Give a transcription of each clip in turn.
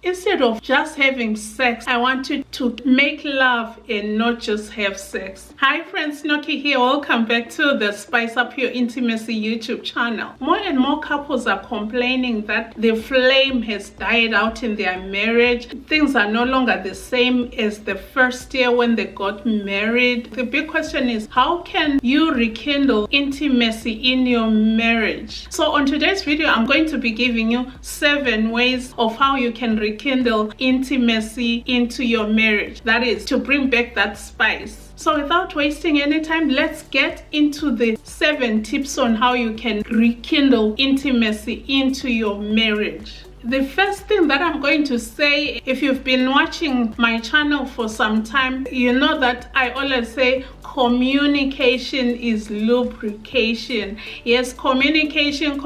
Instead of just having sex, I want you to make love and not just have sex. Hi friends, Nokie here. Welcome back to the Spice Up Your Intimacy YouTube channel. More and more couples are complaining that the flame has died out in their marriage. Things are no longer the same as the first year when they got married. The big question is, how can you rekindle intimacy in your marriage? So on today's video, I'm going to be giving you 7 ways of how you can rekindle intimacy into your marriage. That is, to bring back that spice. So without wasting any time, let's get into the 7 tips on how you can rekindle intimacy into your marriage. The first thing that I'm going to say, if you've been watching my channel for some time, you know that I always say communication is lubrication. Yes, communication.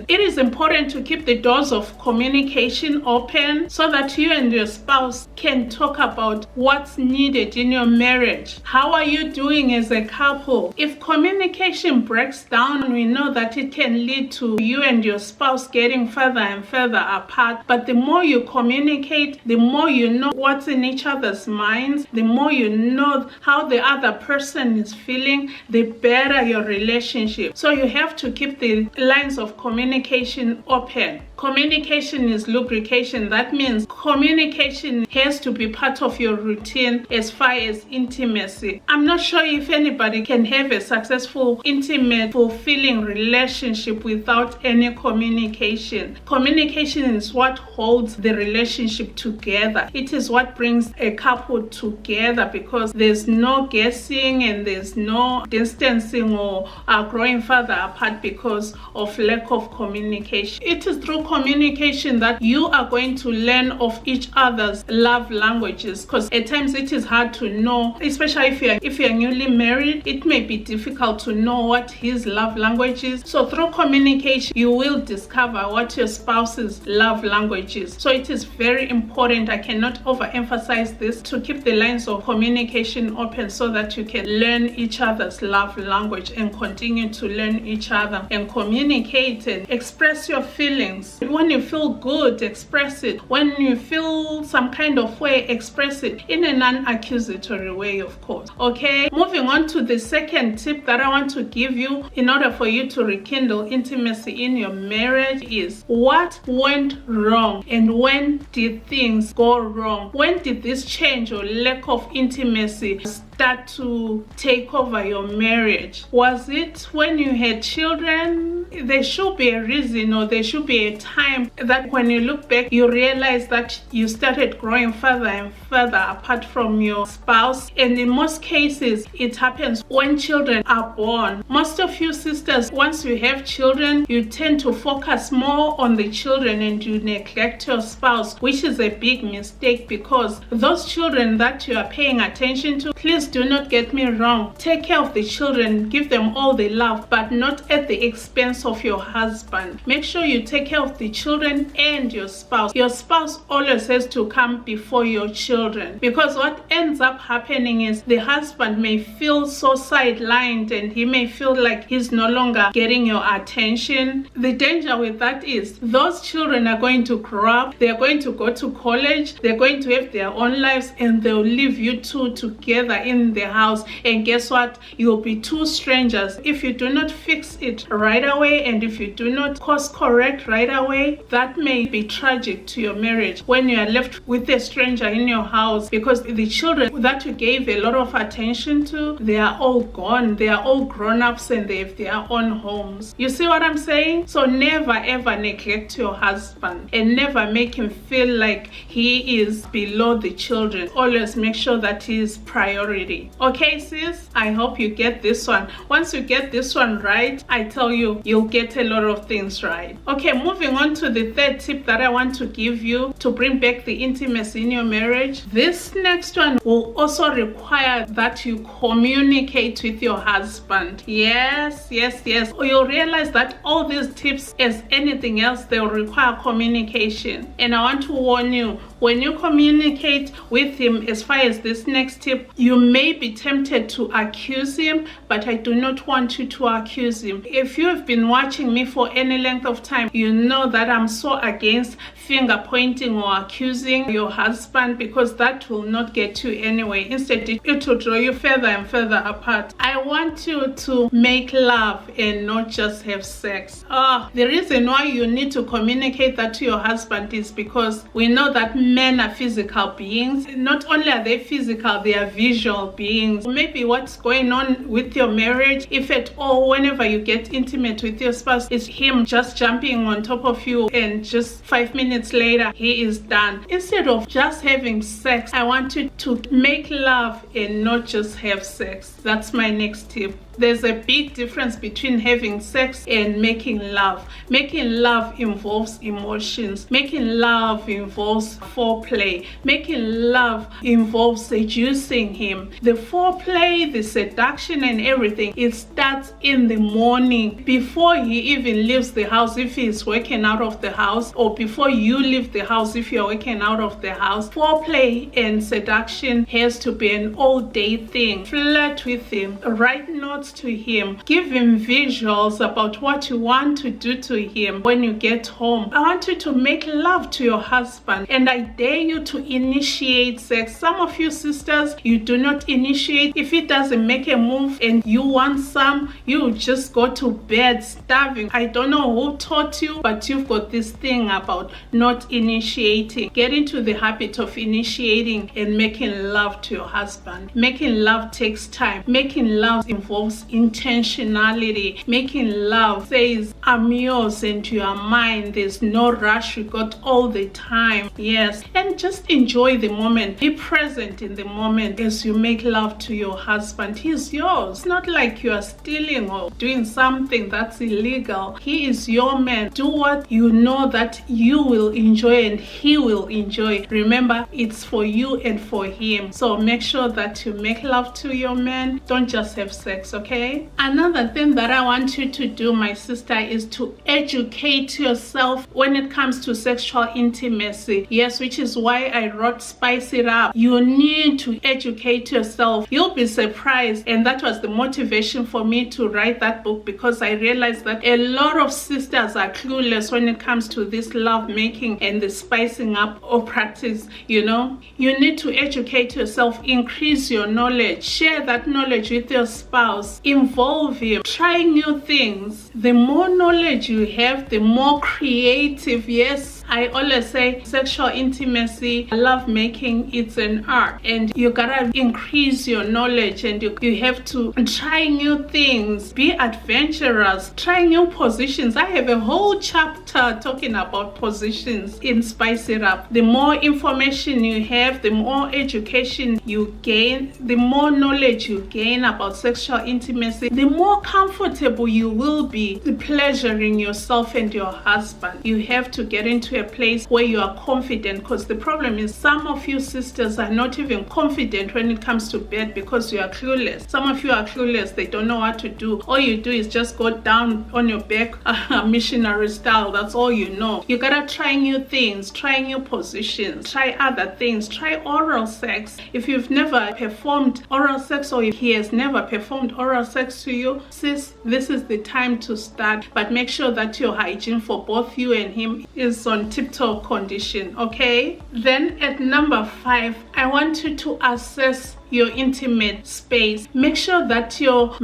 It is important to keep the doors of communication open so that you and your spouse can talk about what's needed in your marriage. How are you doing as a couple? If communication breaks down, we know that it can lead to you and your spouse getting further and further apart. But the more you communicate, the more you know what's in each other's minds, the more you know how the other person is feeling, the better your relationship. So you have to keep the lines of communication open. Communication is lubrication. That means communication has to be part of your routine as far as intimacy. I'm not sure if anybody can have a successful, intimate, fulfilling relationship without any communication. Communication is what holds the relationship together. It is what brings a couple together, because there's no guessing and there's no distancing or growing further apart because of lack of communication. It is through communication that you are going to learn of each other's love languages, because at times it is hard to know, especially if you're newly married. It may be difficult to know what his love language is. So through communication, you will discover what your spouse's love language is. So it is very important, I cannot overemphasize this, to keep the lines of communication open so that you can learn each other's love language and continue to learn each other and communicate and express your feelings. When you feel good, express it. When you feel some kind of way, express it in a non-accusatory way, of course. Okay, moving on to the second tip that I want to give you in order for you to rekindle intimacy in your marriage is, what went wrong and when did things go wrong? When did this change or lack of intimacy start to take over your marriage? Was it when you had children? There should be a reason, or there should be a time that when you look back, you realize that you started growing further and further apart from your spouse. And in most cases, it happens when children are born. Most of you sisters, once you have children, you tend to focus more on the children and you neglect your spouse, which is a big mistake, because those children that you are paying attention to, please do not get me wrong, take care of the children, give them all the love, but not at the expense of your husband. Make sure you take care of the children and your spouse. Your spouse always has to come before your children, because what ends up happening is the husband may feel so sidelined and he may feel like he's no longer getting your attention. The danger with that is those children are going to grow up, they're going to go to college, they're going to have their own lives, and they'll leave you two together in the house. And guess what? You'll be two strangers. If you do not fix it right away, and if you do not course correct right away, that may be tragic to your marriage when you are left with a stranger in your house, because the children that you gave a lot of attention to, they are all gone. They are all grown-ups and they have their own homes. You see what I'm saying? So never ever neglect your husband and never make him feel like he is below the children. Always make sure that he is priority. Okay sis, I hope you get this one. Once you get this one right, I tell you, you'll get a lot of things right. Okay, moving on to the third tip that I want to give you to bring back the intimacy in your marriage. This next one will also require that you communicate with your husband. Yes. You'll realize that all these tips, as anything else, they'll require communication. And I want to warn you, when you communicate with him, as far as this next tip, you may be tempted to accuse him, but I do not want you to accuse him. If you have been watching me for any length of time, you know that I'm so against finger pointing or accusing your husband, because that will not get you anywhere. Instead, it will draw you further and further apart. I want you to make love and not just have sex. The reason why you need to communicate that to your husband is because we know that men are physical beings. Not only are they physical, they are visual beings. Maybe what's going on with your marriage, if at all, whenever you get intimate with your spouse, is him just jumping on top of you and just 5 minutes later he is done. Instead of just having sex, I want you to make love and not just have sex. That's my next tip. There's a big difference between having sex and making love. Making love involves emotions. Making love involves foreplay. Making love involves seducing him. The foreplay, the seduction and everything, it starts in the morning before he even leaves the house, if he's working out of the house, or before you leave the house if you're working out of the house. Foreplay and seduction has to be an all-day thing. Flirt with him. Write notes to him. Give him visuals about what you want to do to him when you get home. I want you to make love to your husband, and I dare you to initiate sex. Some of you sisters, you do not initiate. If he doesn't make a move and you want some, you just go to bed starving. I don't know who taught you, but you've got this thing about not initiating. Get into the habit of initiating and making love to your husband. Making love takes time. Making love involves intentionality. Making love says, I'm yours, and you are mine. There's no rush. You got all the time. Yes. And just enjoy the moment. Be present in the moment as you make love to your husband. He's yours. Not like you are stealing or doing something that's illegal. He is your man. Do what you know that you will enjoy and he will enjoy. Remember, it's for you and for him. So make sure that you make love to your man. Don't just have sex, okay? Another thing that I want you to do, my sister, is to educate yourself when it comes to sexual intimacy. Yes, which is why I wrote Spice It Up. You need to educate yourself. You'll be surprised. And that was the motivation for me to write that book, because I realized that a lot of sisters are clueless when it comes to this love making and the spicing up of practice. You know, you need to educate yourself, increase your knowledge, share that knowledge with your spouse, involve him, try new things. The more knowledge you have, the more creative. Yes, I always say sexual intimacy, love making, it's an art, and you gotta increase your knowledge, and you have to try new things, be adventurous, try new positions. I have a whole chapter talking about positions in Spice It Up. The more information you have, the more education you gain, the more knowledge you gain about sexual intimacy, the more comfortable you will be pleasuring yourself and your husband. You have to get into a place where you are confident, because the problem is some of you sisters are not even confident when it comes to bed because you are clueless. Some of you are clueless. They don't know what to do. All you do is just go down on your back missionary style. That's all you know. You gotta try new things, try new positions, try other things, try oral sex. If you've never performed oral sex, or if he has never performed oral sex to you, sis, this is the time to start. But make sure that your hygiene for both you and him is on tip-top condition, okay? Then at number 5, I want you to assess your intimate space. Make sure that your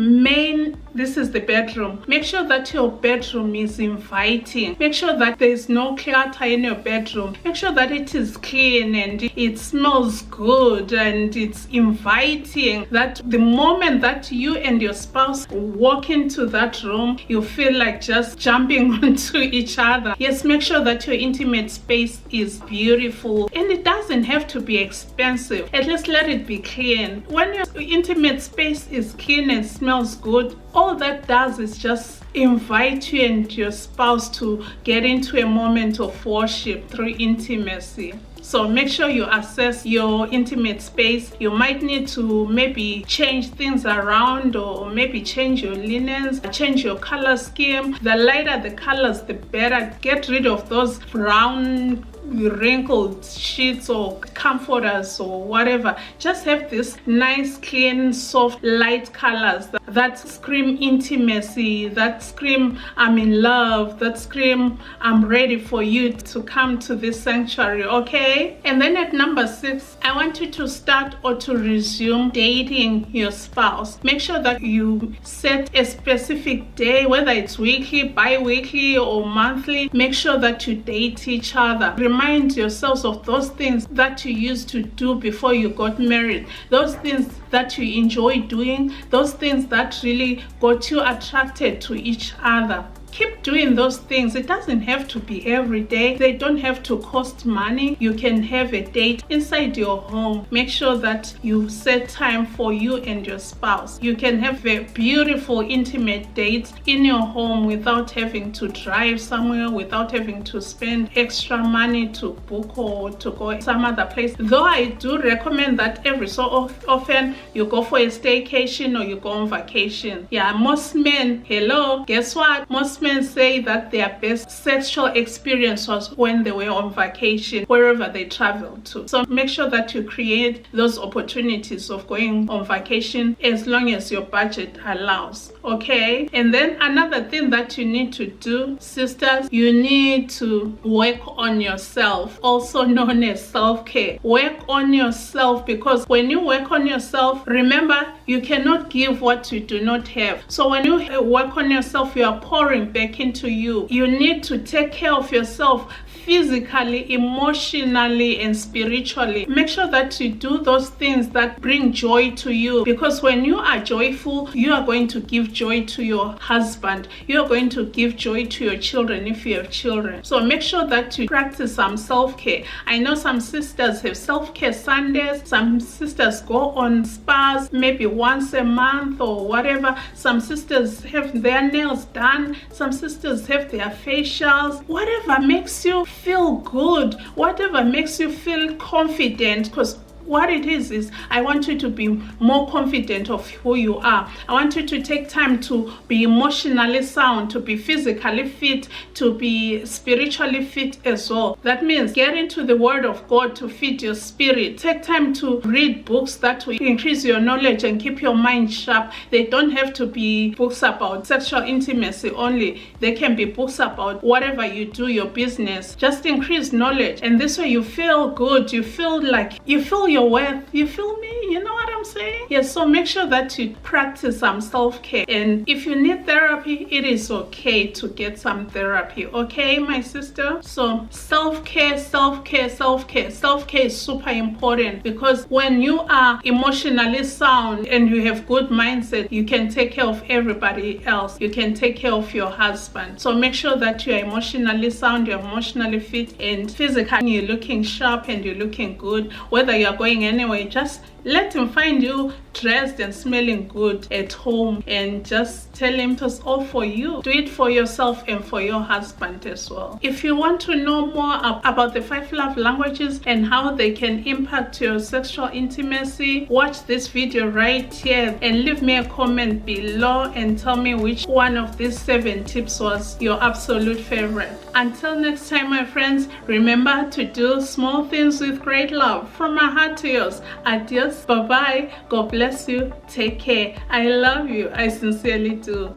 this is the bedroom. Make sure that your bedroom is inviting. Make sure that there's no clutter in your bedroom. Make sure that it is clean and it smells good and it's inviting. That the moment that you and your spouse walk into that room, you feel like just jumping onto each other. Yes, make sure that your intimate space is beautiful, and it doesn't have to be expensive. At least let it be clean. When your intimate space is clean and smells good, all that does is just invite you and your spouse to get into a moment of worship through intimacy. So make sure you assess your intimate space. You might need to maybe change things around, or maybe change your linens, change your color scheme. The lighter the colors, the better. Get rid of those brown wrinkled sheets or comforters or whatever. Just have this nice, clean, soft, light colors that scream intimacy, that scream I'm in love, that scream I'm ready for you to come to this sanctuary, okay? And then at number 6, I want you to start or to resume dating your spouse. Make sure that you set a specific day, whether it's weekly, bi-weekly, or monthly. Make sure that you date each other. Remind yourselves of those things that you used to do before you got married, those things that you enjoy doing, those things that really got you attracted to each other. Keep doing those things. It doesn't have to be every day. They don't have to cost money. You can have a date inside your home. Make sure that you set time for you and your spouse. You can have a beautiful, intimate date in your home without having to drive somewhere, without having to spend extra money to book or to go some other place. Though I do recommend that every so often you go for a staycation or you go on vacation. Yeah, most men, hello, guess what? Most men say that their best sexual experience was when they were on vacation, wherever they traveled to. So make sure that you create those opportunities of going on vacation as long as your budget allows, okay? And then another thing that you need to do, sisters, you need to work on yourself, also known as self-care. Work on yourself, because when you work on yourself, remember, you cannot give what you do not have. So when you work on yourself, you are pouring back into you. You need to take care of yourself physically, emotionally, and spiritually. Make sure that you do those things that bring joy to you, because when you are joyful, you are going to give joy to your husband. You are going to give joy to your children if you have children. So make sure that you practice some self-care. I know some sisters have self-care Sundays. Some sisters go on spas maybe once a month or whatever. Some sisters have their nails done. Some sisters have their facials. Whatever makes you feel good, whatever makes you feel confident, because what it is I want you to be more confident of who you are. I want you to take time to be emotionally sound, to be physically fit, to be spiritually fit as well. That means get into the Word of God to feed your spirit. Take time to read books that will increase your knowledge and keep your mind sharp. They don't have to be books about sexual intimacy only. They can be books about whatever you do, your business. Just increase knowledge, and this way you feel good. You feel like you feel your worth. You feel me? You know what I'm saying? Yes, so make sure that you practice some self-care. And if you need therapy, it is okay to get some therapy. Okay, my sister? So self-care, self-care, self-care. Self-care is super important, because when you are emotionally sound and you have good mindset, you can take care of everybody else. You can take care of your husband. So make sure that you are emotionally sound, you're emotionally fit, and physically you're looking sharp and you're looking good. Whether you're going anyway, just let him find you dressed and smelling good at home, and just tell him it was all for you. Do it for yourself and for your husband as well. If you want to know more about the 5 love languages and how they can impact your sexual intimacy, watch this video right here and leave me a comment below and tell me which one of these 7 tips was your absolute favorite. Until next time, my friends, remember to do small things with great love. From my heart to yours. Adios. Bye-bye. God bless you. Take care. I love you. I sincerely do.